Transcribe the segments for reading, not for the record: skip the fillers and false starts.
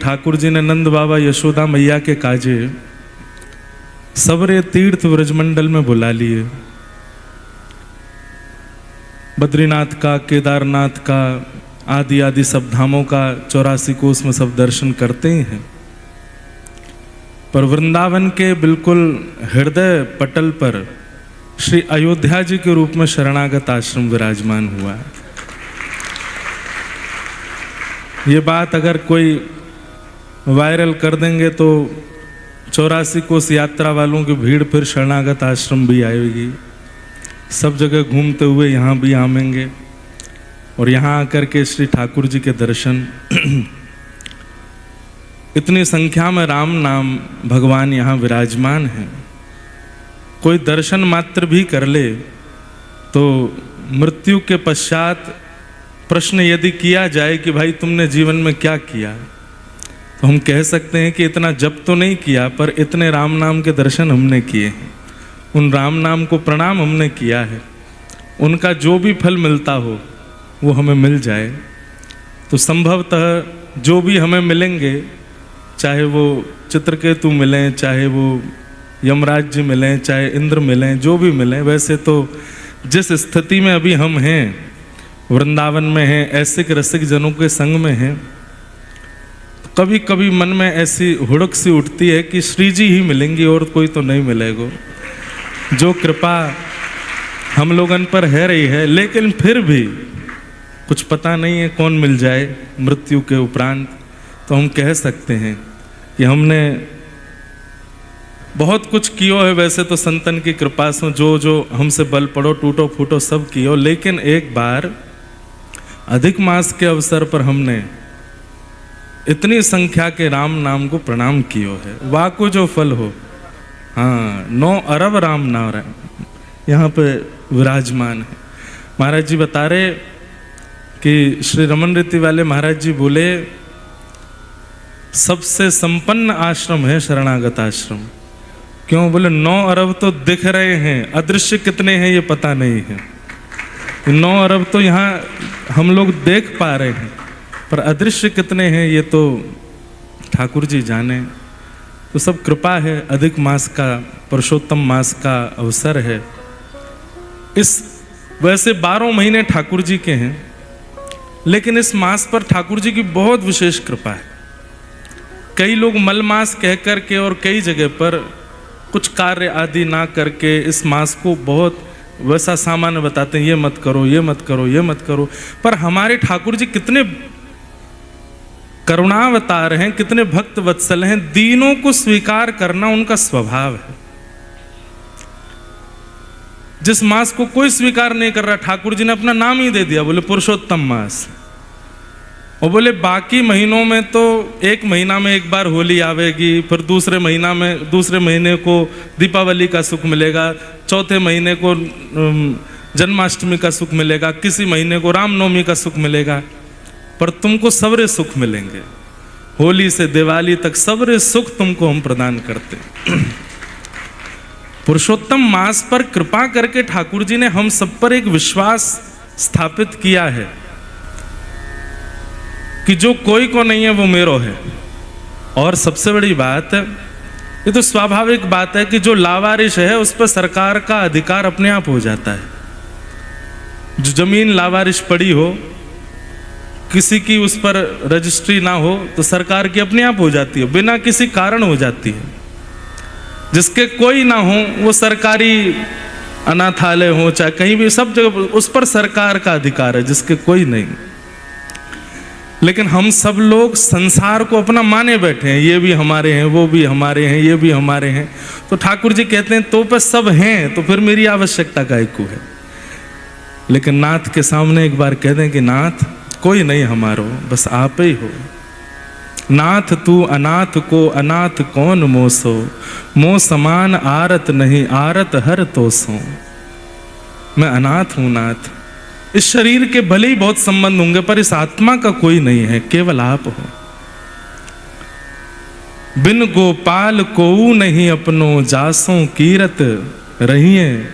ठाकुर जी ने नंद बाबा यशोदा मैया के काजे सबरे तीर्थ व्रजमंडल में बुला लिए। बद्रीनाथ का, केदारनाथ का, आदि आदि सब धामों का 84 कोस में सब दर्शन करते ही हैं, पर वृंदावन के बिल्कुल हृदय पटल पर श्री अयोध्या जी के रूप में शरणागत आश्रम विराजमान हुआ है। ये बात अगर कोई वायरल कर देंगे तो 84 कोस यात्रा वालों की भीड़ फिर शरणागत आश्रम भी आएगी, सब जगह घूमते हुए यहाँ भी आवेंगे और यहाँ आकर के श्री ठाकुर जी के दर्शन। इतनी संख्या में राम नाम भगवान यहाँ विराजमान हैं, कोई दर्शन मात्र भी कर ले तो मृत्यु के पश्चात प्रश्न यदि किया जाए कि भाई तुमने जीवन में क्या किया, तो हम कह सकते हैं कि इतना जप तो नहीं किया पर इतने राम नाम के दर्शन हमने किए हैं, उन राम नाम को प्रणाम हमने किया है, उनका जो भी फल मिलता हो वो हमें मिल जाए। तो संभवतः जो भी हमें मिलेंगे, चाहे वो चित्रकेतु मिलें, चाहे वो यमराज जी मिलें, चाहे इंद्र मिलें, जो भी मिलें, वैसे तो जिस स्थिति में अभी हम हैं, वृंदावन में हैं, ऐसे के रसिक जनों के संग में हैं, तो कभी कभी मन में ऐसी हुड़क सी उठती है कि श्री जी ही मिलेंगी और कोई तो नहीं मिलेगा। जो कृपा हम लोगन पर है रही है, लेकिन फिर भी कुछ पता नहीं है कौन मिल जाए मृत्यु के उपरांत। तो हम कह सकते हैं कि हमने बहुत कुछ कियो है, वैसे तो संतन की कृपा से जो जो हमसे बल पड़ो, टूटो फूटो सब कियो, लेकिन एक बार अधिक मास के अवसर पर हमने इतनी संख्या के राम नाम को प्रणाम कियो है। वाको जो फल हो, हाँ 9 अरब राम नाम यहाँ पे विराजमान है। महाराज जी बता रहे कि श्री रमन रीति वाले महाराज जी बोले सबसे संपन्न आश्रम है शरणागत आश्रम। क्यों? बोले 9 अरब तो दिख रहे हैं, अदृश्य कितने हैं ये पता नहीं है। 9 अरब तो यहाँ हम लोग देख पा रहे हैं, पर अदृश्य कितने हैं ये तो ठाकुर जी जाने। तो सब कृपा है, अधिक मास का, पुरुषोत्तम मास का अवसर है। इस वैसे 12 महीने ठाकुर जी के हैं, लेकिन इस मास पर ठाकुर जी की बहुत विशेष कृपा है। कई लोग मल मास कह करके और कई जगह पर कुछ कार्य आदि ना करके इस मास को बहुत वैसा सामान्य बताते हैं, ये मत करो, ये मत करो, ये मत करो। पर हमारे ठाकुर जी कितने करुणावतार हैं, कितने भक्त वत्सल हैं, दीनों को स्वीकार करना उनका स्वभाव है। जिस मास को कोई स्वीकार नहीं कर रहा, ठाकुर जी ने अपना नाम ही दे दिया, बोले पुरुषोत्तम मास। और बोले बाकी महीनों में तो एक महीना में एक बार होली आवेगी, फिर दूसरे महीने को दीपावली का सुख मिलेगा, चौथे महीने को जन्माष्टमी का सुख मिलेगा, किसी महीने को रामनवमी का सुख मिलेगा, पर तुमको सबरे सुख मिलेंगे। होली से दिवाली तक सबरे सुख तुमको हम प्रदान करते। पुरुषोत्तम मास पर कृपा करके ठाकुर जी ने हम सब पर एक विश्वास स्थापित किया है कि जो कोई को नहीं है वो मेरो है। और सबसे बड़ी बात, ये तो स्वाभाविक बात है कि जो लावारिश है उस पर सरकार का अधिकार अपने आप हो जाता है। जो जमीन लावारिश पड़ी हो, किसी की उस पर रजिस्ट्री ना हो, तो सरकार की अपने आप हो जाती है, बिना किसी कारण हो जाती है। जिसके कोई ना हो वो सरकारी अनाथालय हो, चाहे कहीं भी, सब जगह उस पर सरकार का अधिकार है, जिसके कोई नहीं। लेकिन हम सब लोग संसार को अपना माने बैठे हैं, ये भी हमारे हैं, वो भी हमारे हैं, ये भी हमारे हैं। तो ठाकुर जी कहते हैं तो पे सब हैं, तो फिर मेरी आवश्यकता काहे को है। लेकिन नाथ के सामने एक बार कह दें कि नाथ कोई नहीं हमारो, बस आप ही हो। नाथ तू अनाथ को अनाथ कौन मोसो, मो समान आरत नहीं आरत हर तो सो। मैं अनाथ हूं नाथ। इस शरीर के भले ही बहुत संबंध होंगे, पर इस आत्मा का कोई नहीं है, केवल आप हो। बिन गोपाल कोऊ नहीं अपनो, जासों कीरत रहिए,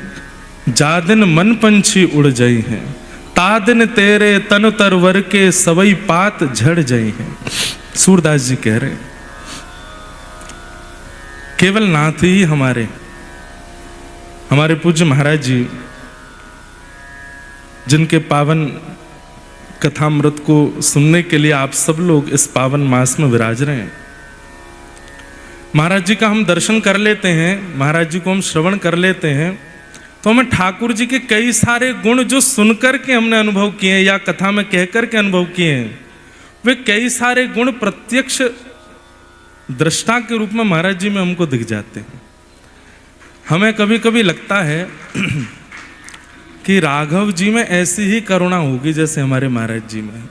जादिन मन पंछी उड़ जाई हैं, तादिन तेरे तन तरवर के सवई पात झड़ जाई हैं। सूरदास जी कह रहे, केवल नाथ ही हमारे पूज्य महाराज जी, जिनके पावन कथामृत को सुनने के लिए आप सब लोग इस पावन मास में विराज रहे हैं। महाराज जी का हम दर्शन कर लेते हैं, महाराज जी को हम श्रवण कर लेते हैं, तो हमें ठाकुर जी के कई सारे गुण जो सुनकर के हमने अनुभव किए हैं या कथा में कहकर के अनुभव किए हैं, वे कई सारे गुण प्रत्यक्ष दृष्टा के रूप में महाराज जी में हमको दिख जाते हैं। हमें कभी कभी लगता है कि राघव जी में ऐसी ही करुणा होगी जैसे हमारे महाराज जी में,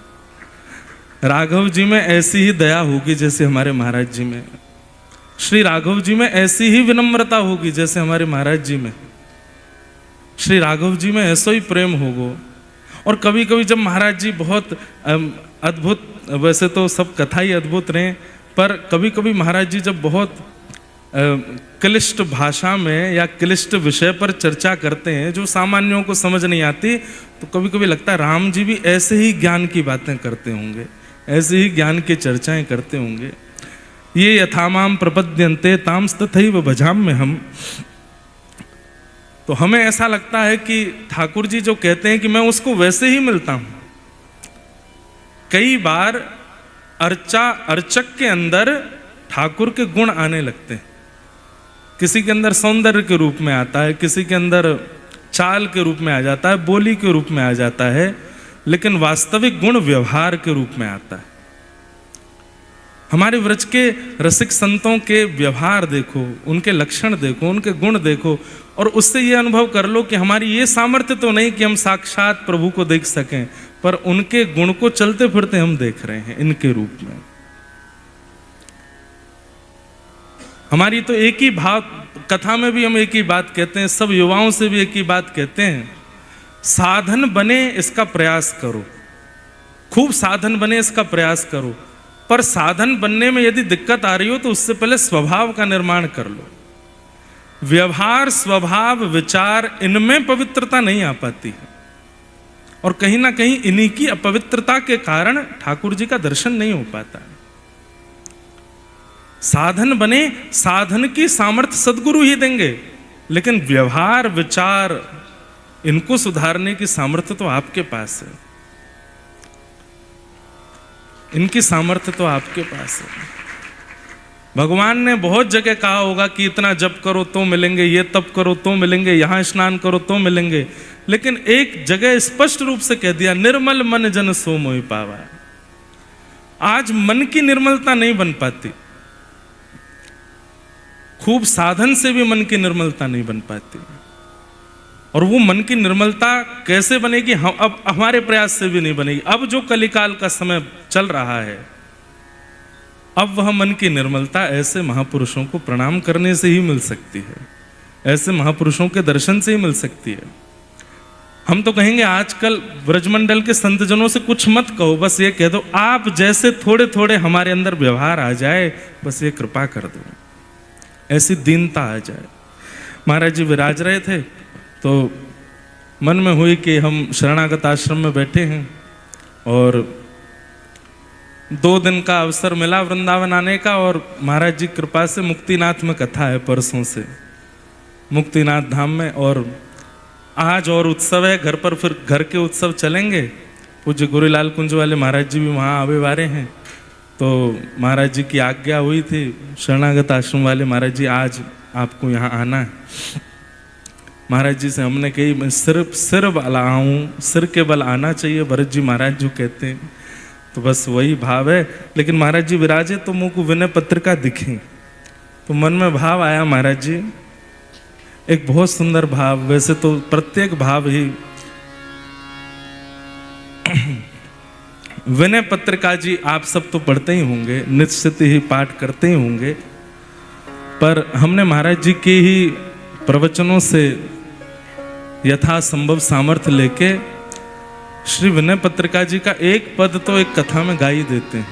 राघव जी में ऐसी ही दया होगी जैसे हमारे महाराज जी में, श्री राघव जी में ऐसी ही विनम्रता होगी जैसे हमारे महाराज जी में, श्री राघव जी में ऐसा ही प्रेम होगा। और कभी कभी जब महाराज जी बहुत अद्भुत, वैसे तो सब कथा ही अद्भुत रहे, पर कभी कभी महाराज जी जब बहुत क्लिष्ट भाषा में या क्लिष्ट विषय पर चर्चा करते हैं जो सामान्यों को समझ नहीं आती, तो कभी कभी लगता है राम जी भी ऐसे ही ज्ञान की बातें करते होंगे, ऐसे ही ज्ञान की चर्चाएं करते होंगे। ये यथामाम प्रपद्यन्ते तांस तथैव भजाम्य हम। तो हमें ऐसा लगता है कि ठाकुर जी जो कहते हैं कि मैं उसको वैसे ही मिलता हूं। कई बार अर्चक के अंदर ठाकुर के गुण आने लगते हैं, किसी के अंदर सौंदर्य के रूप में आता है, किसी के अंदर चाल के रूप में आ जाता है, बोली के रूप में आ जाता है, लेकिन वास्तविक गुण व्यवहार के रूप में आता है। हमारे व्रज के रसिक संतों के व्यवहार देखो, उनके लक्षण देखो, उनके गुण देखो, और उससे ये अनुभव कर लो कि हमारी ये सामर्थ्य तो नहीं कि हम साक्षात प्रभु को देख सकें, पर उनके गुण को चलते फिरते हम देख रहे हैं इनके रूप में। हमारी तो एक ही भाव, कथा में भी हम एक ही बात कहते हैं, सब युवाओं से भी एक ही बात कहते हैं, साधन बने इसका प्रयास करो, खूब साधन बने इसका प्रयास करो, पर साधन बनने में यदि दिक्कत आ रही हो तो उससे पहले स्वभाव का निर्माण कर लो। व्यवहार, स्वभाव, विचार, इनमें पवित्रता नहीं आ पाती है, और कहीं ना कहीं इन्हीं की अपवित्रता के कारण ठाकुर जी का दर्शन नहीं हो पाता है। साधन बने, साधन की सामर्थ्य सद्गुरु ही देंगे, लेकिन व्यवहार, विचार, इनको सुधारने की सामर्थ्य तो आपके पास है, इनकी सामर्थ्य तो आपके पास है। भगवान ने बहुत जगह कहा होगा कि इतना जप करो तो मिलेंगे, ये तप करो तो मिलेंगे, यहां स्नान करो तो मिलेंगे, लेकिन एक जगह स्पष्ट रूप से कह दिया, निर्मल मन जन सो मोहि पावा। आज मन की निर्मलता नहीं बन पाती, खूब साधन से भी मन की निर्मलता नहीं बन पाती, और वो मन की निर्मलता कैसे बनेगी? हम अब हमारे प्रयास से भी नहीं बनेगी। अब जो कलिकाल का समय चल रहा है, अब वह मन की निर्मलता ऐसे महापुरुषों को प्रणाम करने से ही मिल सकती है, ऐसे महापुरुषों के दर्शन से ही मिल सकती है। हम तो कहेंगे आजकल ब्रजमंडल के संतजनों से कुछ मत कहो, बस ये कह दो आप जैसे थोड़े थोड़े हमारे अंदर व्यवहार आ जाए, बस ये कृपा कर दो, ऐसी दीनता आ जाए। महाराज जी विराज रहे थे तो मन में हुई कि हम शरणागत आश्रम में बैठे हैं और 2 दिन का अवसर मिला वृंदावन आने का, और महाराज जी कृपा से मुक्तिनाथ में कथा है परसों से, मुक्तिनाथ धाम में, और आज और उत्सव है घर पर, फिर घर के उत्सव चलेंगे। पूज्य गुरुलाल कुंज वाले महाराज जी भी वहाँ आवे वाले हैं, तो महाराज जी की आज्ञा हुई थी, शरणागत आश्रम वाले महाराज जी आज आपको यहाँ आना है। महाराज जी से हमने कही मैं सिर्फ सिर वाला आऊँ, सिर के बल आना चाहिए, भरत जी महाराज जो कहते हैं, तो बस वही भाव है। लेकिन महाराज जी विराजे तो मुँह को विनय पत्रिका दिखी, तो मन में भाव आया महाराज जी, एक बहुत सुंदर भाव, वैसे तो प्रत्येक भाव ही विनय पत्रिका जी आप सब तो पढ़ते ही होंगे, निश्चित ही पाठ करते ही होंगे, पर हमने महाराज जी के ही प्रवचनों से यथा संभव सामर्थ्य लेके श्री विनय पत्रिका जी का एक पद तो एक कथा में गा ही देते हैं,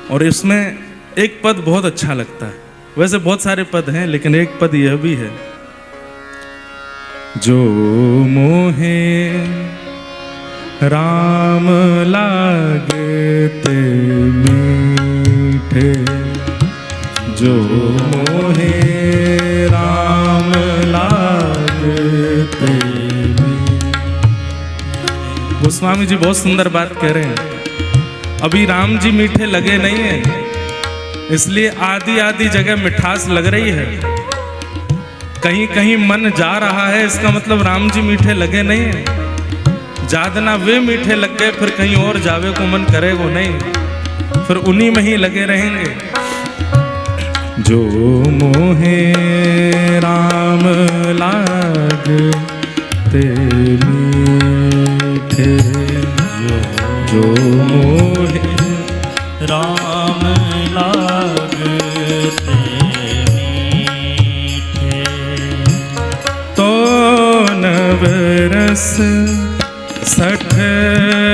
और इसमें एक पद बहुत अच्छा लगता है। वैसे बहुत सारे पद हैं, लेकिन एक पद यह भी है, जो मोहे राम लागते मीठे, जो मोहे राम लागते मीठे। गोस्वामी जी बहुत सुंदर बात कह रहे हैं। अभी राम जी मीठे लगे नहीं हैं, इसलिए आधी आधी जगह मिठास लग रही है। कहीं कहीं मन जा रहा है, इसका मतलब राम जी मीठे लगे नहीं हैं। जादना वे मीठे लग गए, फिर कहीं और जावे को मन करेगा नहीं, फिर उन्हीं में ही लगे रहेंगे। जो मोहे राम लागते मीठे, जो मोहे राम लागते मीठे, तो नवरस सठ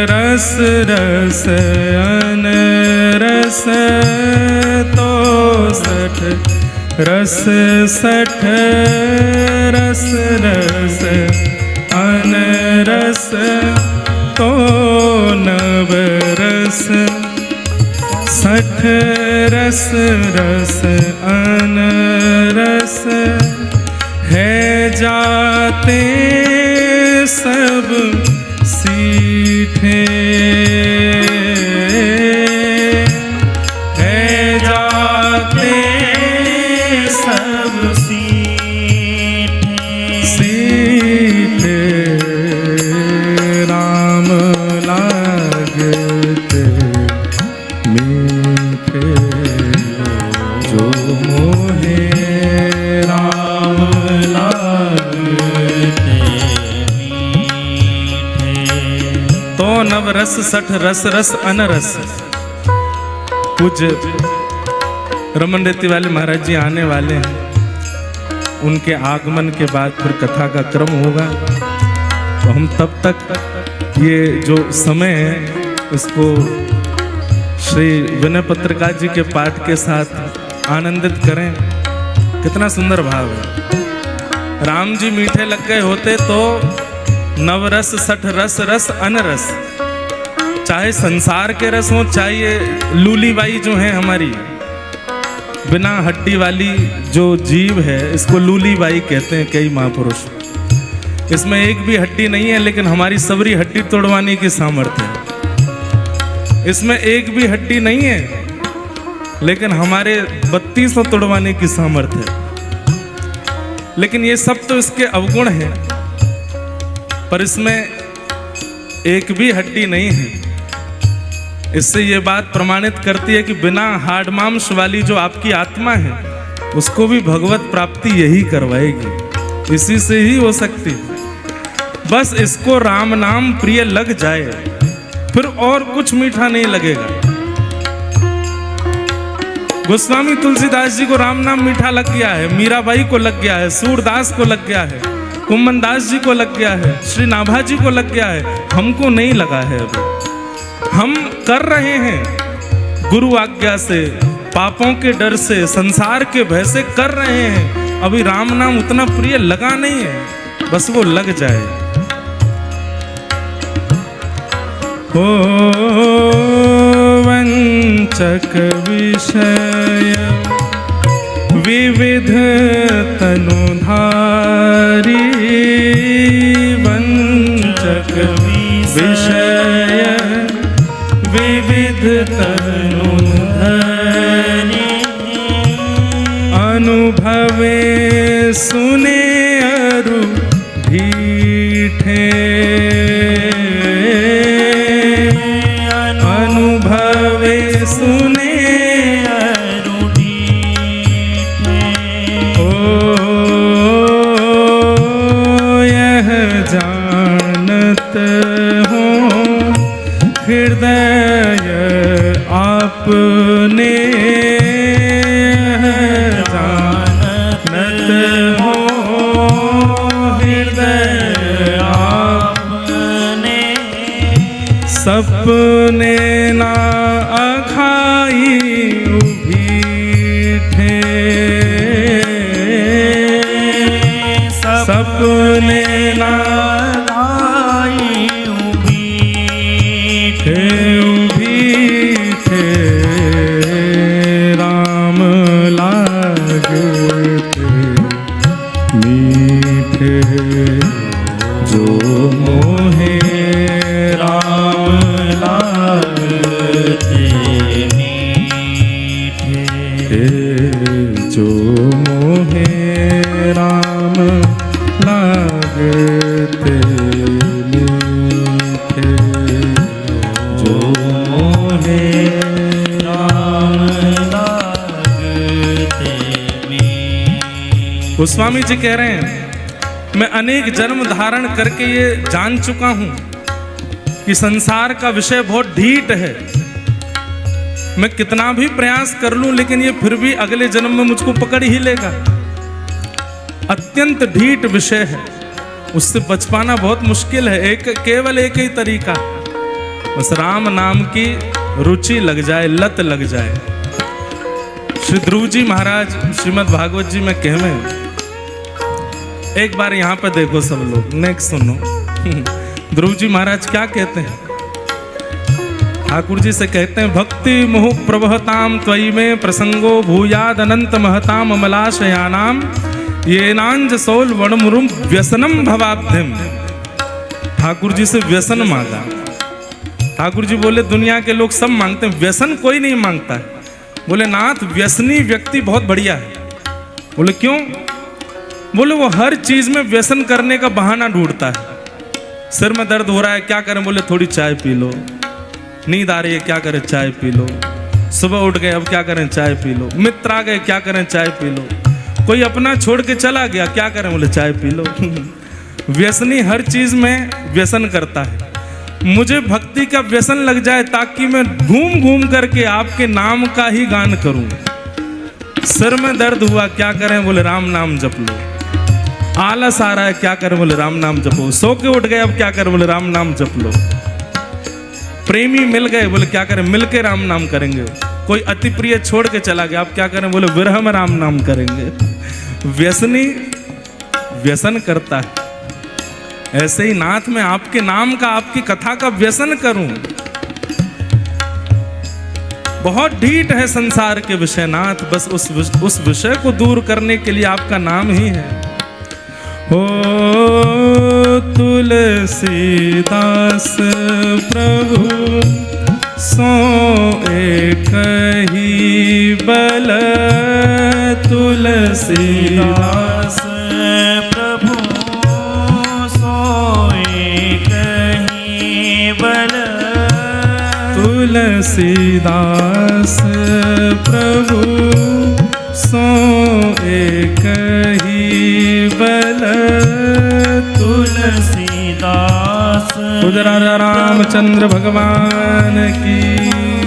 रस रस अन रस, तो सठ रस सठ रस रस अन रस, तो नवरस सठ रस रस अन रस, है जाते सब सीठे, है जाते सब सीठे, सीठे राम लागते मीठे, जो मोहे राम लागते मीठे। तो नव रस सठ रस रस अनरस। पूज्य रमन रेती वाले महाराज जी आने वाले हैं, उनके आगमन के बाद फिर कथा का क्रम होगा। तो हम तब तक ये जो समय है इसको श्री विनय पत्रिका जी के पाठ के साथ आनंदित करें। कितना सुंदर भाव है। राम जी मीठे लग गए होते तो नवरस सठ रस रस अनरस, चाहे संसार के रस हो, चाहे लूली बाई जो है हमारी बिना हड्डी वाली जो जीव है, इसको लूली बाई कहते हैं कई महापुरुष। इसमें एक भी हड्डी नहीं है, लेकिन हमारी सबरी हड्डी तोड़वाने की सामर्थ्य है। इसमें एक भी हड्डी नहीं है, लेकिन हमारे 3200 तोड़वाने की सामर्थ्य है। लेकिन ये सब तो इसके अवगुण हैं, पर इसमें एक भी हड्डी नहीं है। इससे ये बात प्रमाणित करती है कि बिना हाड मांस वाली जो आपकी आत्मा है, उसको भी भगवत प्राप्ति यही करवाएगी, इसी से ही हो सकती है। बस इसको राम नाम प्रिय लग जाए, फिर और कुछ मीठा नहीं लगेगा। गोस्वामी तुलसीदास जी को राम नाम मीठा लग गया है, मीराबाई को लग गया है, सूरदास को लग गया है, कुम्मन दास जी को लग गया है, श्री नाभा जी को लग गया है, हमको नहीं लगा है। अभी हम कर रहे हैं गुरु आज्ञा से, पापों के डर से, संसार के भय से कर रहे हैं। अभी राम नाम उतना प्रिय लगा नहीं है, बस वो लग जाए। हो वंचक विषय विविध तनुधारी, वंचक विषय विविध तनुधारी, अनुभवे सुने अरु ढीठे, अनुभवे सुने अरु ढीठे। ओ यह जानत हो हृदय आपने, जानत हो हृदय आपने, सपने ना अखाई उभीठे, सपने ना आई उभी जो मोहे राम लागते मीठे, जो मोहे राम लागते मीठे। गोस्वामी जी कह रहे हैं मैं अनेक जन्म धारण करके ये जान चुका हूं कि संसार का विषय बहुत ढीठ है। मैं कितना भी प्रयास कर लूं लेकिन ये फिर भी अगले जन्म में मुझको पकड़ ही लेगा। अत्यंत ढीठ विषय है, उससे बच पाना बहुत मुश्किल है। केवल एक ही तरीका, बस राम नाम की रुचि लग जाए, लत लग जाए। श्री ध्रुव जी महाराज श्रीमद् भागवत जी में कहवे, एक बार यहाँ पर देखो सब लोग, नेक्स्ट सुनो। ध्रुव जी महाराज क्या कहते हैं? ठाकुर जी से कहते हैं, भक्ति मुहु प्रवहताम त्वयि में प्रसंगो भूयाद अनंत महताम अमलाशयानाम ये नांज सौल वणमुरुम व्यसनम भवाब्धिम। ठाकुर जी से व्यसन मांगा। ठाकुर जी बोले दुनिया के लोग सब मांगते हैं, व्यसन कोई नहीं मांगता है। बोले नाथ व्यसनी व्यक्ति बहुत बढ़िया है। बोले क्यों? बोले वो हर चीज में व्यसन करने का बहाना ढूंढता है। सिर में दर्द हो रहा है, क्या करें? बोले थोड़ी चाय पी लो। नींद आ रही है, क्या करें? चाय पी लो। सुबह उठ गए, अब क्या करें? चाय पी लो। मित्र आ गए, क्या करें? चाय पी लो। कोई अपना छोड़ के चला गया, क्या करें? बोले चाय पी लो। व्यसनी हर चीज में व्यसन करता है। मुझे भक्ति का व्यसन लग जाए ताकि मैं घूम घूम करके आपके नाम का ही गान करूं। सिर में दर्द हुआ, क्या करें? बोले राम नाम जप लो। आलस आ रहा है, क्या करें? बोले राम नाम जपो। सो के उठ गए, अब क्या करें? बोले राम नाम जप लो। प्रेमी मिल गए, बोले क्या करें? मिल के राम नाम करेंगे। कोई अति प्रिय छोड़ के चला गया, अब क्या करें? बोले विरह में राम नाम करेंगे। व्यसनी व्यसन करता है। ऐसे ही नाथ में आपके नाम का, आपकी कथा का व्यसन करूं। बहुत ढीठ है संसार के विषय नाथ, बस उस विषय को दूर करने के लिए आपका नाम ही है। ओ तुलसीदास प्रभु सो एक ही बल, तुलसीदास प्रभु सो एक ही बल, तुलसीदास प्रभु सो एक ही बल, तुलसीदास राजा रामचंद्र भगवान की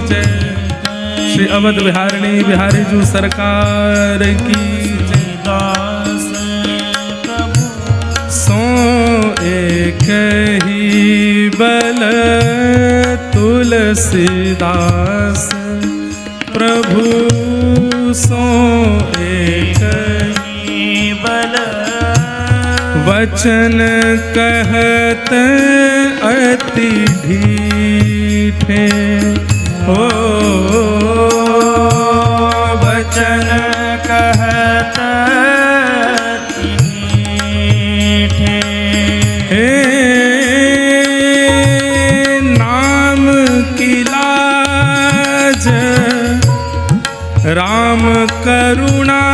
जय। श्री अवध बिहारिणी बिहारी जू सरकार की जय। दास प्रभु सो एक ही बल, तुलसीदास प्रभु सो एक ही बल, वचन कहत अति ढीठे। ओ वचन कहत अति ढीठे। हे नाम की लाज राम करुणा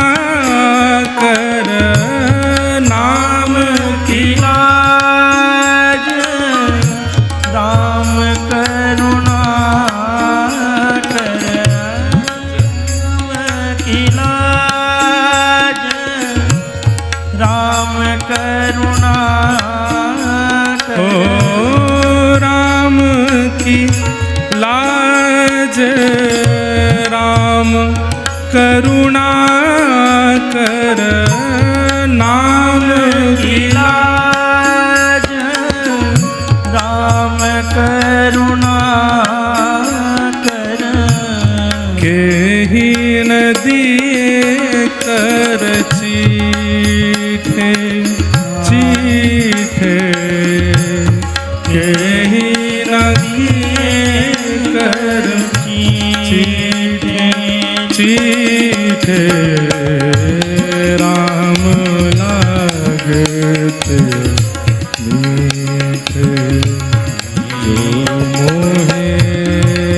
कर, नाम की लाज राम करुणा कर, की लाज राम करुणा कर। ओ राम की लाज राम करुणा कर, नाम की लाज राम करुणा कर। के ही नदी कर चीठे चीठे, के ही नदी कर चीठे चीठे, राम लागते मीठे, जो मोहे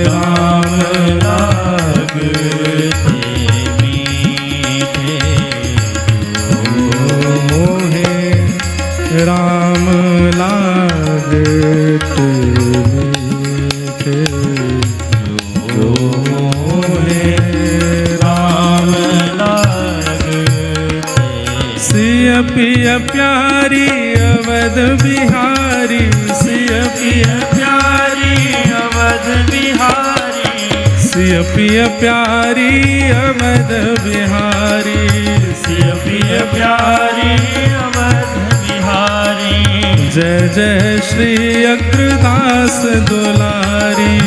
राम लागते मीठे। अवध बिहारी सिय पिय प्यारी अवध बिहारी सिय पिय प्यारी अवध बिहारी सिय पिय प्यारी अवध बिहारी जय जय श्री अग्रदास दुलारी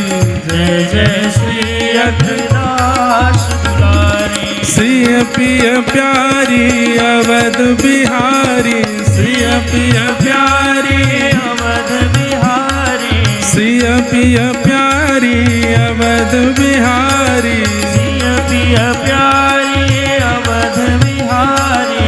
जय जय श्री अग्रदास दुलारी सिय पिय प्यारी अवध बिहारी सिय पिय प्यारी अवध बिहारी सिय पिय प्यारी अवध बिहारी सिय पिय प्यारी अवध बिहारी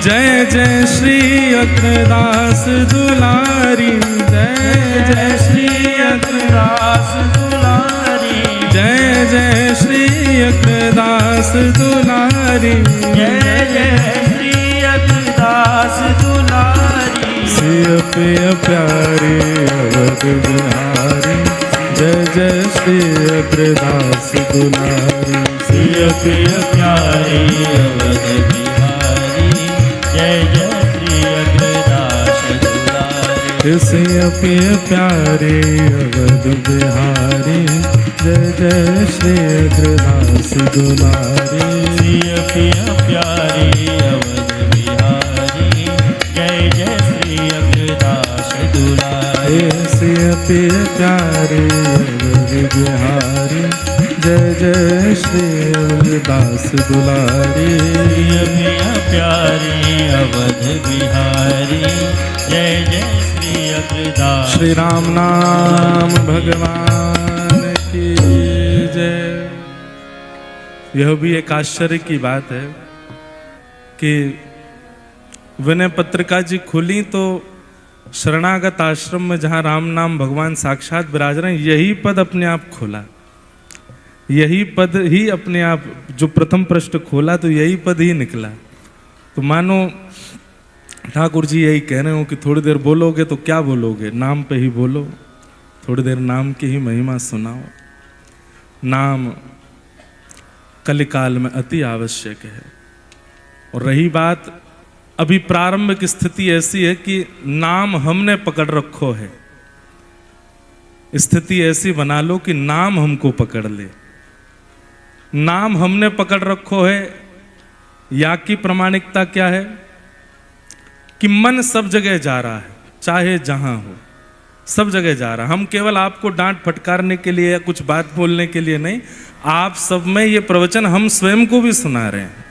जय जय श्री अग्रदास दुलारी जय जय श्री अग्रदास दुलारी जय जय श्री अग्रदास दुलारी जय जय श्री अग्रदास दुलारी सिय पिय प्यारी अवध बिहारी जय जय श्री अग्रदास दुलारी सिय पिय प्यारी अवध बिहारी जय जय श्री अग्रदास दुलारी सिय पिय प्यारे अवध बिहारी जय जय श्री अग्रदास दुलारी सिय पिय प्यारी अवध बिहारी जय जय श्री अग्रदास दुलारी सिय पिय प्यारे अवध बिहारी जय जय श्री अग्रदास दुलारी सिय पिय प्यारी अवध बिहारी जय जय श्री अग्रदास श्री राम नाम भगवान की जय। यह भी एक आश्चर्य की बात है कि विनय पत्रिका जी खुली तो शरणागत आश्रम में जहाँ राम नाम भगवान साक्षात विराज रहे हैं, यही पद अपने आप खोला, यही पद ही अपने आप जो प्रथम पृष्ठ खोला तो यही पद ही निकला। तो मानो ठाकुर जी यही कह रहे हो कि थोड़ी देर बोलोगे तो क्या बोलोगे, नाम पे ही बोलो, थोड़ी देर नाम की ही महिमा सुनाओ। नाम कलिकाल में अति आवश्यक है। और रही बात, अभी प्रारंभिक स्थिति ऐसी है कि नाम हमने पकड़ रखो है। स्थिति ऐसी बना लो कि नाम हमको पकड़ ले। नाम हमने पकड़ रखो है, या की प्रामाणिकता क्या है कि मन सब जगह जा रहा है, चाहे जहां हो सब जगह जा रहा है। हम केवल आपको डांट फटकारने के लिए या कुछ बात बोलने के लिए नहीं, आप सब में ये प्रवचन हम स्वयं को भी सुना रहे हैं।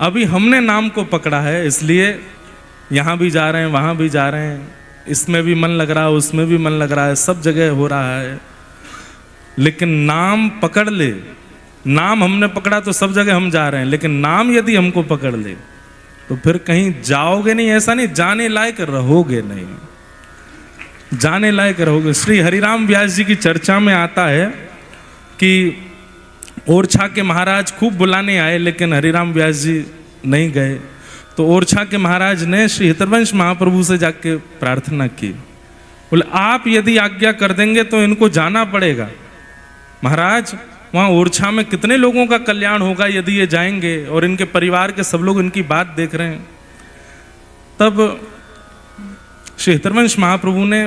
अभी हमने नाम को पकड़ा है, इसलिए यहाँ भी जा रहे हैं, वहाँ भी जा रहे हैं, इसमें भी मन लग रहा है, उसमें भी मन लग रहा है, सब जगह हो रहा है। लेकिन नाम पकड़ ले, नाम हमने पकड़ा तो सब जगह हम जा रहे हैं, लेकिन नाम यदि हमको पकड़ ले तो फिर कहीं जाओगे नहीं, ऐसा नहीं, जाने लायक रहोगे नहीं, जाने लायक रहोगे। श्री हरिराम व्यास जी की चर्चा में आता है कि ओरछा के महाराज खूब बुलाने आए, लेकिन हरिराम व्यास जी नहीं गए। तो ओरछा के महाराज ने श्री हितवंश महाप्रभु से जाके प्रार्थना की, बोले आप यदि आज्ञा कर देंगे तो इनको जाना पड़ेगा। महाराज वहाँ ओरछा में कितने लोगों का कल्याण होगा यदि ये जाएंगे, और इनके परिवार के सब लोग इनकी बात देख रहे हैं। तब श्री हितवंश महाप्रभु ने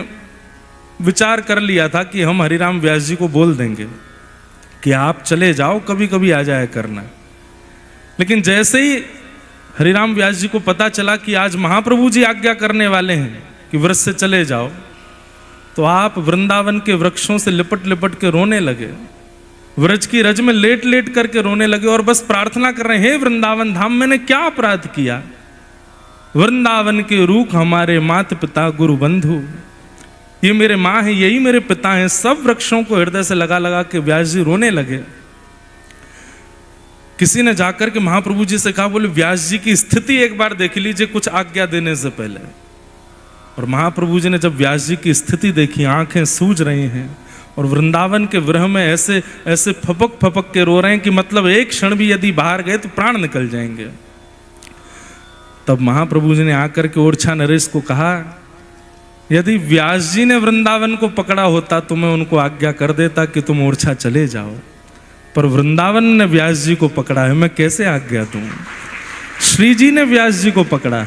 विचार कर लिया था कि हम हरिराम व्यास जी को बोल देंगे कि आप चले जाओ, कभी कभी आ जाया करना। लेकिन जैसे ही हरिराम व्यास जी को पता चला कि आज महाप्रभु जी आज्ञा करने वाले हैं कि व्रज से चले जाओ, तो आप वृंदावन के वृक्षों से लिपट लिपट के रोने लगे, व्रज की रज में लेट लेट करके रोने लगे, और बस प्रार्थना कर रहे हैं, हे वृंदावन धाम मैंने क्या अपराध किया, वृंदावन के रूख हमारे माता पिता गुरु बंधु, ये मेरे माँ हैं, यही मेरे पिता हैं। सब वृक्षों को हृदय से लगा लगा के व्यास जी रोने लगे। किसी ने जाकर के महाप्रभु जी से कहा, बोले व्यास जी की स्थिति एक बार देख लीजिए कुछ आज्ञा देने से पहले। और महाप्रभु जी ने जब व्यास जी की स्थिति देखी, आंखें सूज रही हैं और वृंदावन के विरह में ऐसे ऐसे फपक फपक के रो रहे हैं कि मतलब एक क्षण भी यदि बाहर गए तो प्राण निकल जाएंगे। तब महाप्रभु जी ने आकर के ओरछा नरेश को कहा, यदि व्यास जी ने वृंदावन को पकड़ा होता तो मैं उनको आज्ञा कर देता कि तुम ओरछा चले जाओ, पर वृंदावन ने व्यास जी को पकड़ा है, मैं कैसे आज्ञा दूं। श्री जी ने व्यास जी को पकड़ा,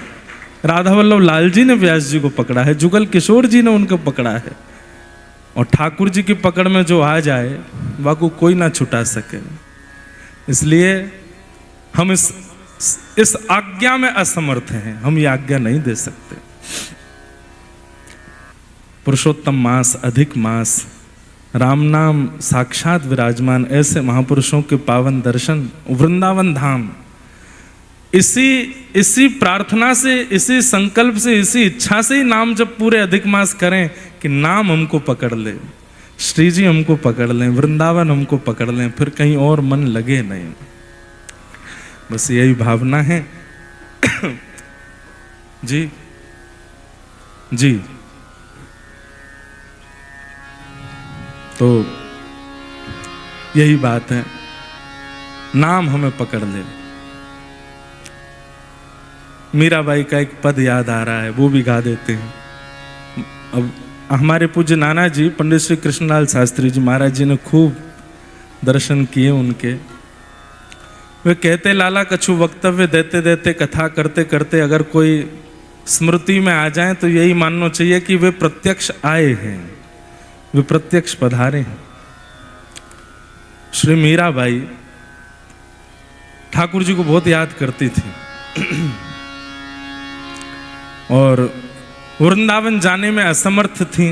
राधा वल्लभ लाल जी ने व्यास जी को पकड़ा है, जुगल किशोर जी ने उनको पकड़ा है, और ठाकुर जी की पकड़ में जो आ जाए वाको कोई ना छुटा सके। इसलिए हम इस आज्ञा में असमर्थ हैं, हम ये आज्ञा नहीं दे सकते। पुरुषोत्तम मास, अधिक मास, राम नाम साक्षात विराजमान, ऐसे महापुरुषों के पावन दर्शन, वृंदावन धाम, इसी प्रार्थना से, इसी संकल्प से, इसी इच्छा से ही नाम जब पूरे अधिक मास करें कि नाम हमको पकड़ ले, श्री जी हमको पकड़ लें, वृंदावन हमको पकड़ लें, फिर कहीं और मन लगे नहीं। बस यही भावना है। जी जी, तो यही बात है, नाम हमें पकड़ ले। मीराबाई का एक पद याद आ रहा है, वो भी गा देते हैं। अब हमारे पूज्य नाना जी पंडित श्री कृष्णलाल शास्त्री जी महाराज जी ने खूब दर्शन किए उनके। वे कहते, लाला कछु वक्तव्य देते देते, कथा करते करते अगर कोई स्मृति में आ जाए तो यही मानना चाहिए कि वे प्रत्यक्ष आए हैं, वे प्रत्यक्ष पधारे हैं। श्री मीराबाई ठाकुर जी को बहुत याद करती थी और वृंदावन जाने में असमर्थ थी,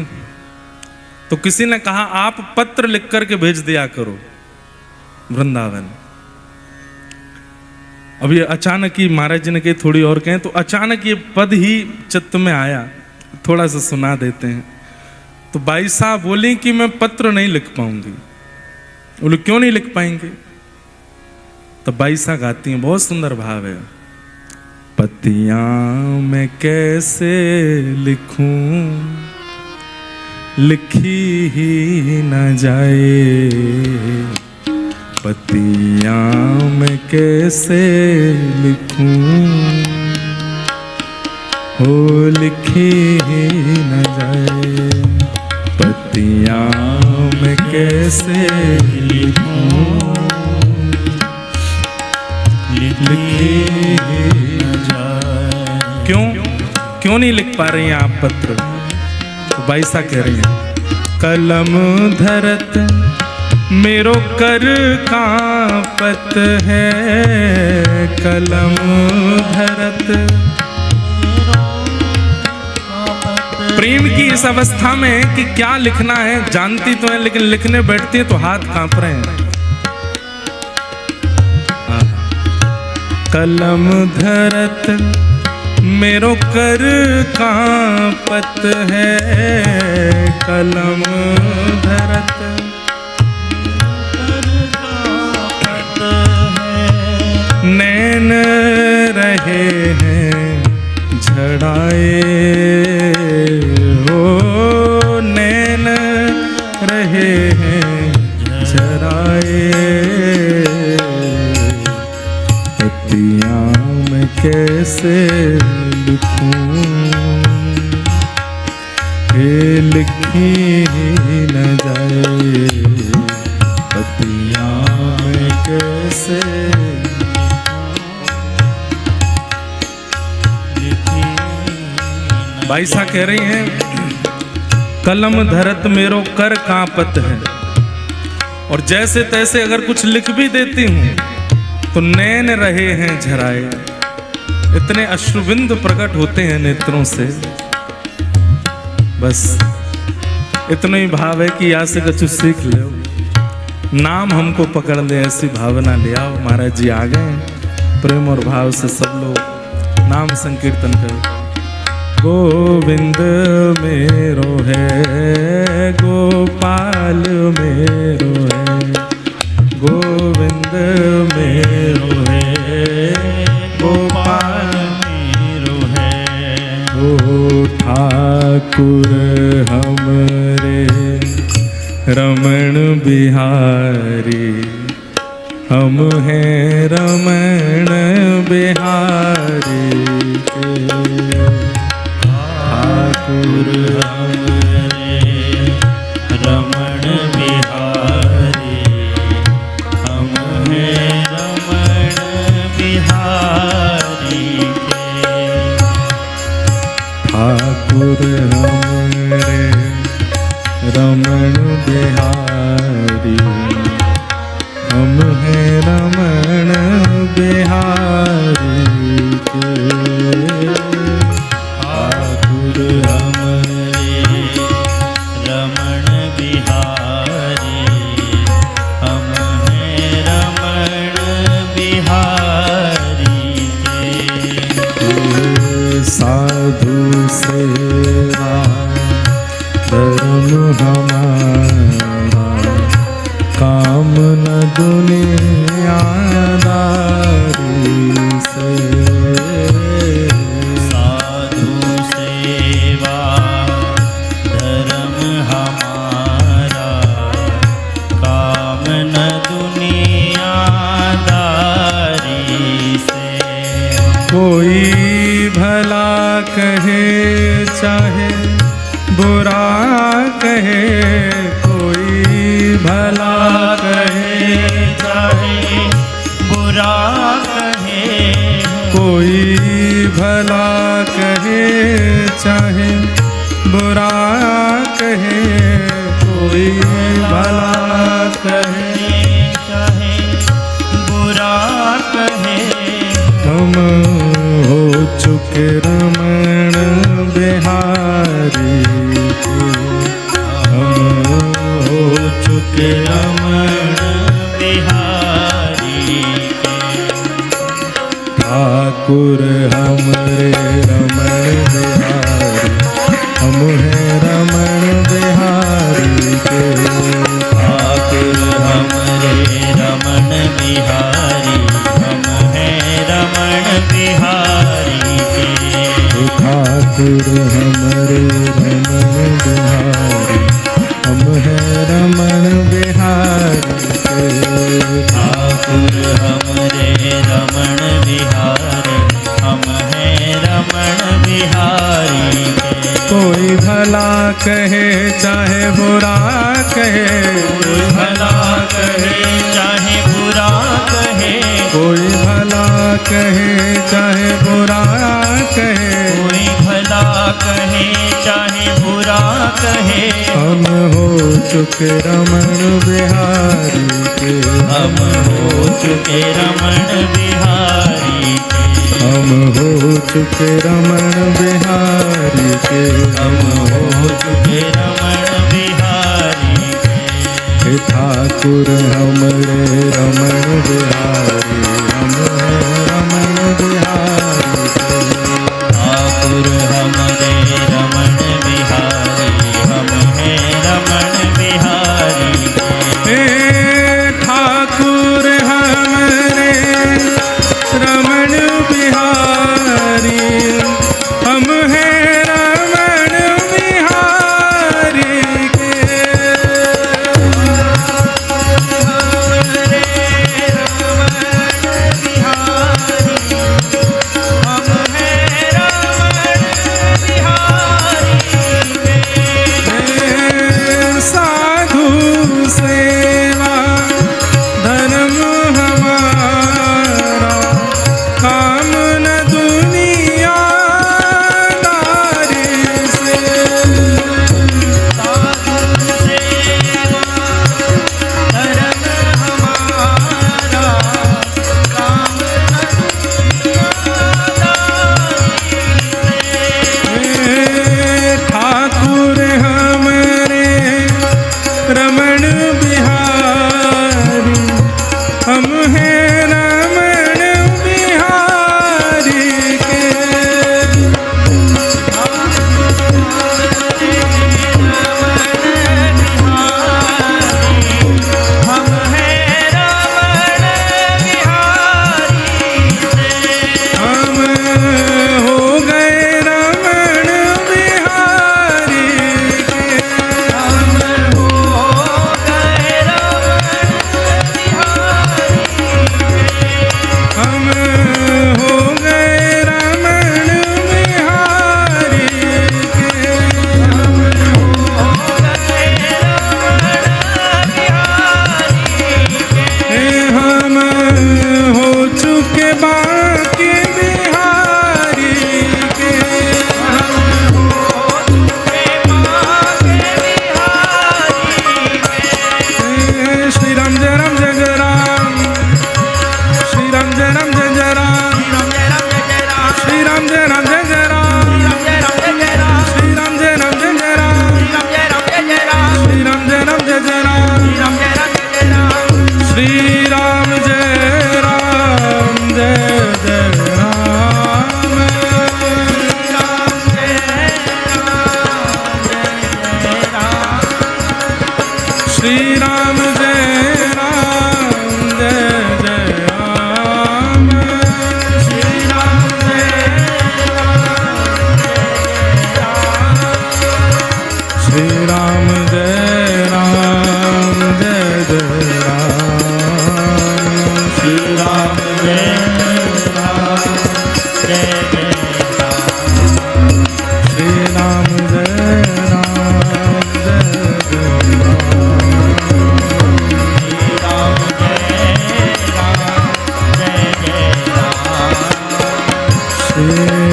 तो किसी ने कहा आप पत्र लिख करके भेज दिया करो वृंदावन। अब ये अचानक ही महाराज जी ने कही थोड़ी और कहें, तो अचानक ये पद ही चित्त में आया, थोड़ा सा सुना देते हैं। तो बाई साहब बोली कि मैं पत्र नहीं लिख पाऊंगी। बोले क्यों नहीं लिख पाएंगे? तो बाई साहब गाती हैं, बहुत सुंदर भाव है। पतियां मैं कैसे लिखूं, लिखी ही न जाए, पतियां मैं कैसे लिखूं, हो लिखी ही न जाए, पतियां मैं कैसे लिखूं, लिखी न जाए। क्यों नहीं लिख पा रही हैं आप पत्र? तो भाई सा कह रही हैं, कलम धरत मेरो कर कांपत है, कलम धरत। प्रेम की इस अवस्था में कि क्या लिखना है जानती तो है, लेकिन लिखने बैठती है तो हाथ कांप रहे हैं। कलम धरत मेरो कर कांपत है, कलम धरत नैन रहे हैं झड़ाए, हो नैन रहे हैं झड़ाए, पतियां मैं कैसे लिखूं, हे लिखी न जाए, पतियां मैं कैसे। भाई साहब कह रही हैं, कलम धरत मेरो कर कांपत है, और जैसे तैसे अगर कुछ लिख भी देती हूं तो नैन रहे हैं झराए, इतने अश्रुबिंद प्रकट होते हैं नेत्रों से। बस इतना ही भाव है कि यहाँ से कुछ सीख लो, नाम हमको पकड़ ले, ऐसी भावना ले आओ। महाराज जी आ गए, प्रेम और भाव से सब लोग नाम संकीर्तन करो। गोविंद मेरो है, गोपाल मेरो है, गोविंद मेरो है, गोपाल मेरो है, ओ ठाकुर हमरे रमण बिहारी, हम हैं रमण बिहारी के, ठाकुर हमरे रमण बिहारी, हम हैं रमण बिहारी के। कोई भला कहे चाहे बुरा कहे, कोई भला कहे चाहे बुरा कहे, कोई भला कहे चाहे बुरा कहे, कोई भला कहे चाहे बुरा कहे। हम हो चुके रमण बिहारी के, हम हो चुके रमण बिहारी के। ठाकुर हमरे रमण बिहारी, हम हैं रमण बिहारी के। ठाकुर हमरे रमण बिहारी, हम हैं रमण बिहारी के। ठाकुर हमरे रमण बिहारी, हम हैं रमण बिहारी के। ठाकुर हमरे रमण बिहारी, हम हैं रमण बिहारी के। कोई भला कहे चाहे बुरा कहे, कोई भला कहे चाहे बुरा कहे, कोई भला कहे चाहे बुरा कहे, कोई भला कहे चाहे बुरा कहे। हम हो चुके रमण बिहारी के, हम हो चुके रमण बिहारी के। हम हो चुके रमण बिहारी के। हम हो चुके रमण बिहारी के। हे ठाकुर हमरे रमण बिहारी, हम हैं रमण बिहारी के। ठाकुर हमरे रमण बिहारी, हम हैं रमण बिहारी के। हे ठाकुर हमरे रमण बिहारी, हम हैं रमण बिहारी के।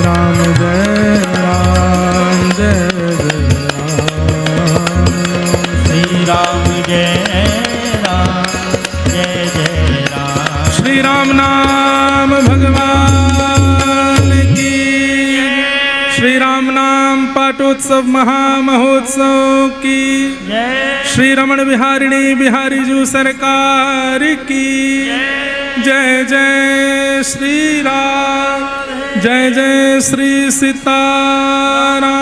राम जय राम जय श्री राम जय राम जय जय राम। श्री राम नाम भगवान की। श्री राम नाम पाटोत्सव महामहोत्सव की। जय श्री रमण बिहारिणी बिहारी जू सरकार की। जय जय श्री राम, जय जय श्री सीताराम।